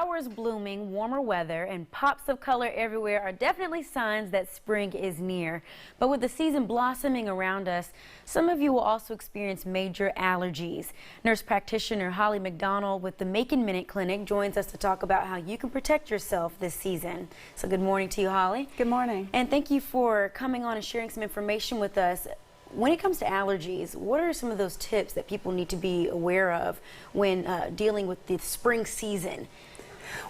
Flowers blooming, warmer weather, and pops of color everywhere are definitely signs that spring is near. But with the season blossoming around us, some of you will also experience major allergies. Nurse practitioner Holly McDonald with the MACON Minute Clinic joins us to talk about how you can protect yourself this season. So good morning to you, Holly. Good morning. And thank you for coming on and sharing some information with us. When it comes to allergies, what are some of those tips that people need to be aware of when dealing with the spring season?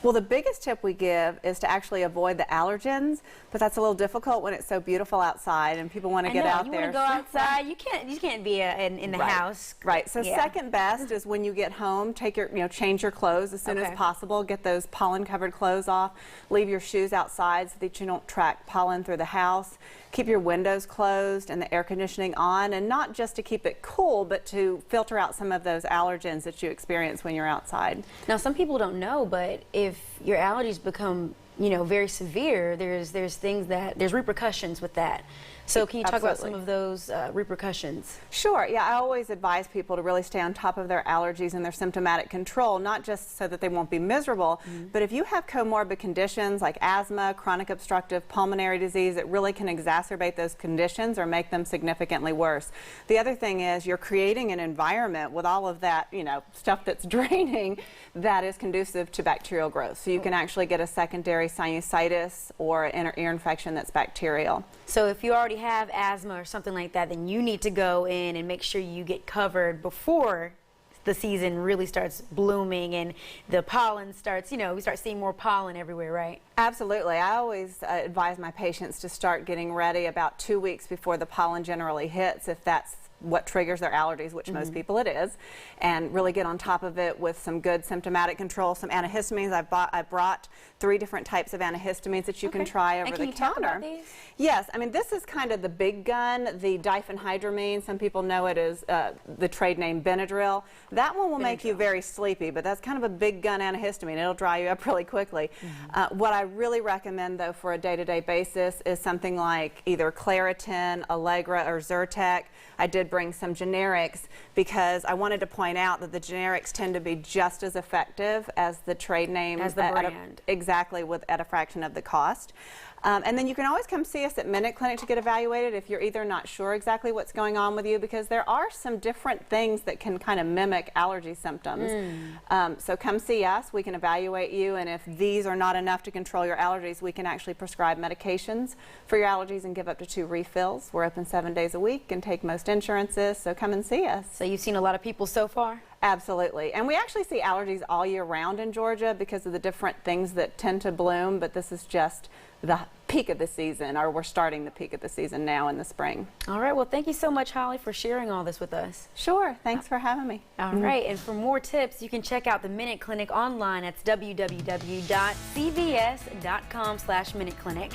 Well, the biggest tip we give is to actually avoid the allergens, but that's a little difficult when it's so beautiful outside and people want to get out there. You want to go outside. You can't be in the house. Right. So second best is when you get home, take your change your clothes as soon as possible. Get those pollen-covered clothes off. Leave your shoes outside so that you don't track pollen through the house. Keep your windows closed and the air conditioning on, and not just to keep it cool, but to filter out some of those allergens that you experience when you're outside. Now, some people don't know, but if your allergies become very severe, there's repercussions with that. So can you talk about some of those repercussions? Sure. Yeah, I always advise people to really stay on top of their allergies and their symptomatic control, not just so that they won't be miserable, but if you have comorbid conditions like asthma, chronic obstructive pulmonary disease, it really can exacerbate those conditions or make them significantly worse. The other thing is you're creating an environment with all of that, stuff that's draining that is conducive to bacterial growth. So you can actually get a secondary sinusitis or an ear infection that's bacterial. So if you already have asthma or something like that, then you need to go in and make sure you get covered before the season really starts blooming and the pollen starts, we start seeing more pollen everywhere, right? Absolutely. I always advise my patients to start getting ready about 2 weeks before the pollen generally hits, if that's what triggers their allergies, which most people it is, and really get on top of it with some good symptomatic control, some antihistamines. I brought 3 different types of antihistamines that you can try over the counter. Can you talk about these? Yes, I mean this is kind of the big gun, the diphenhydramine. Some people know it as the trade name Benadryl. That one will make you very sleepy, but that's kind of a big gun antihistamine. It'll dry you up really quickly. What I really recommend though for a day-to-day basis is something like either Claritin, Allegra, or Zyrtec. I did bring some generics because I wanted to point out that the generics tend to be just as effective as the trade name. As the brand. Exactly, at a fraction of the cost. And then you can always come see us at Minute Clinic to get evaluated if you're either not sure exactly what's going on with you, because there are some different things that can kind of mimic allergy symptoms. So come see us, we can evaluate you, and if these are not enough to control your allergies, we can actually prescribe medications for your allergies and give up to 2 refills. We're open 7 days a week and take most insurances, so come and see us. So you've seen a lot of people so far? Absolutely. And we actually see allergies all year round in Georgia because of the different things that tend to bloom, but this is just the peak of the season, or we're starting the peak of the season now in the spring. All right. Well, thank you so much, Holly, for sharing all this with us. Sure. Thanks for having me. All right. And for more tips, you can check out the Minute Clinic online. That's www.cvs.com/Minute Clinic.